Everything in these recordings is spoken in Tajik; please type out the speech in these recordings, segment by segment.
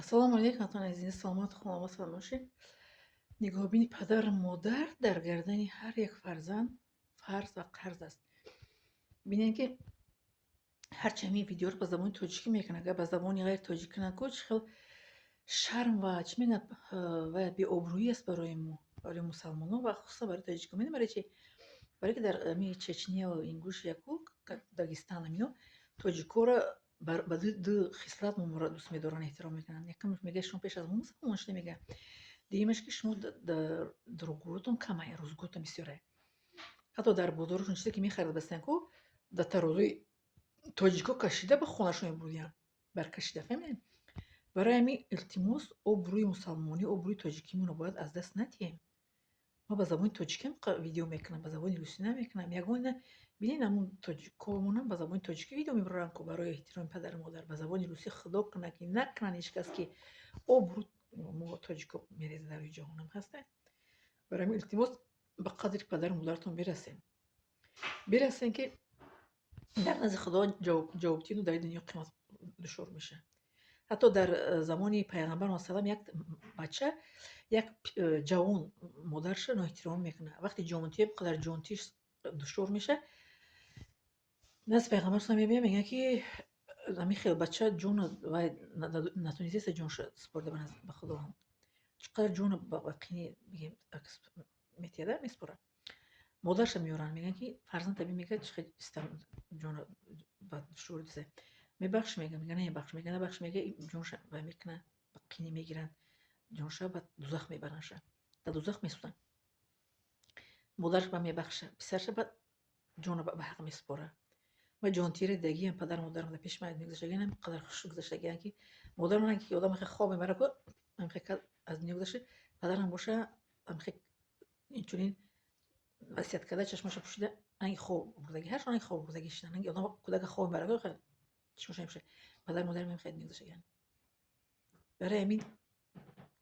Ассалому алейкум, азизи саломат хунавасад бошед. Нигоҳубини падару модар дар гардани ҳар як фарзанд фарз ва қарз аст. бинед ки ҳарчи ҳамин видеоро ба забони тоҷикӣ мекунад, агар ба забони ғайр тоҷикӣ кунад ко чӣ хел шарм ва чӣ мегӯяд ва беобрӯӣ аст барои мо, барои мусалмонон ва хусусан барои тоҷикон. Медонед барои чи? Барое ки дар Чечняу Ингуш Яку Дагестан амино тоҷикоро ба ду хислат мумора дӯст медоранд, эҳтиром мекунанд. Якум мега шумо пеш аз мо мусалмон шуда мега. Дуюмаш ки шумо дурӯғгурутон камай, рӯзгурутон бисёрай. Ҳатто дар бозоршон чизе ки мехарад бастан ко да тарозуи тоҷико кашида ба хонашон мебурдиям. Баркашида фаҳмед? Барои ҳамин илтимос обрӯи мусалмонӣ, обрӯи тоҷикимонро бояд аз даст надиҳем. Мо ба забони тоҷикӣ видео мекунам, ба забони русӣ намекунам. Ягона бинед ҳамун тоҷикомонам ба забони тоҷикӣ видео мебаранд ко барои эҳтироми падару модар. Ба забони русӣ худо кунад ки накунанд ҳеҷ кас ки обрӯ мо тоҷико мереза дар ҷаҳонам ҳаста. Барои ҳамин илтимос ба қадри падару модаратон бирасем ки дар назди худо ҷавобтиҳо дар дунё қимат душор меша. ҳатто дар замони пайғамбар масалан як бача як ҷавон модарша ноэҳтиром мекунад. вақти ҷонтӣ қадар ҷонтиш душор меша, назди пайғамбар мегӯянд ки ҳамин хел бача ҷон вай натонистеста ҷонша спорда ба худо. Чӣ қадар ҷон ба қини метиҳада меспорад. Модарша меёранд, мегӯянд ки фарзанд табӣ мегӯяд чӣ хел истам ҷона ба душор дуза. Мебахш мегӯяд, мегӯяд намебахш, мегӯяд набахш, мегӯяд ҷонша вай мекунад, ба қини мегиранд, ҷонша ба дузах мебаранша, ба дузах месӯзанд. Модарша ба мебахша, писарша ба ҷона ба ҳақ месупора. Ва ҷонтиёри дагиам падару модарам дар пеши ман мегузаштагиан ҳам қадар хушрӯ гузаштагиан ки модарам ки одам хел хоб мебарад ко ҳамхел аз дунё гузашта, падарам боша ҳамхел инчунин васият карда чашмаша пӯшида анги хоб гузаги ҳаршон анги хоб гузаги шидан анги одам кӯдака хоб мебарад ко хел чашмаша мепӯшад. Падару модарам ҳам хел мегузаштагиан. Барои ҳамин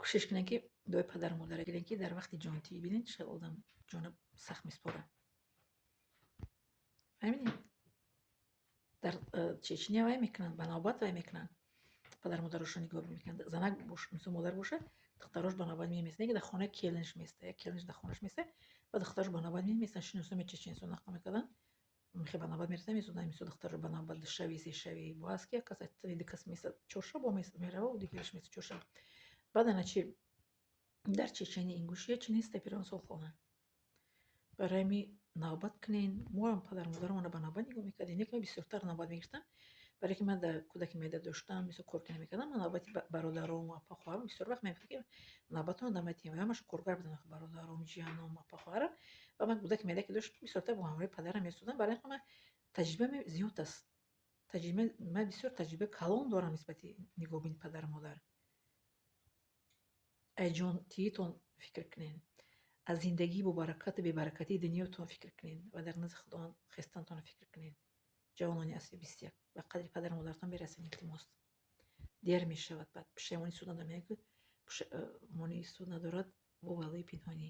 кӯшиш кунед ки дуои падару модарро гиред ки дар вақти ҷонтӣ бинед чӣ хел одам ҷона сахт месупорад. фаҳмидед? Дар Чечня вай мекунанд, ба навбат вай мекунанд. Падару модарашон нигоҳ мекунанд. Занак мисол модар боша, духтарош ба навбат меместанд. Як дар хона келинш места, як келинш дар хонаш места, ва духтарош ба навбат меместанд. Шиносо мечеченсо нақл мекарданд. Мехе ба навбат мерасанд, месӯзанд. Мисол духтарош ба навбат душави, сешави бо аст ки як кас ду кас месад чоршабо мерава, дигираш месад чоршаб. Баъдан ачи дар Чечени Ингушия чи неста пирон солхона. Барои ҳамин навбат кунед. Мо ҳам падару модарамонро ба навбат нигоҳ мекардем. Лекин ман бисёртар навбат мегирифтам. Барое ки ман дар кӯдаки майда доштам, мисол коркунӣ мекардам, ман навбати бародаром ва апахоҳарам бисёр вақт мегирифтам ки навбатон одам тием. Ҳамашон коргар буданд, бародаром, ҷиянам, апахоҳарам. Ва ман кӯдаки майда ки доштам, бисёртар бо ҳамроҳи падарам месӯдам. Барои ин ман таҷрибаам зиёд аст. Ман бисёр таҷрибаи калон дорам нисбати нигоҳубини падару модар. аз ҷонтиитон фикр кунед, аз зиндагии бобаракату бебаракатии дунётон фикр кунед ва дар назди худо хестантон фикр кунед. ҷавонони асри 21 ба қадри падару модаратон мерасед. илтимос дер мешавад. баъд пушаймонӣ суд надорад. Мегӯяд пушаймонӣ суд надорад, во валои пинҳонӣ.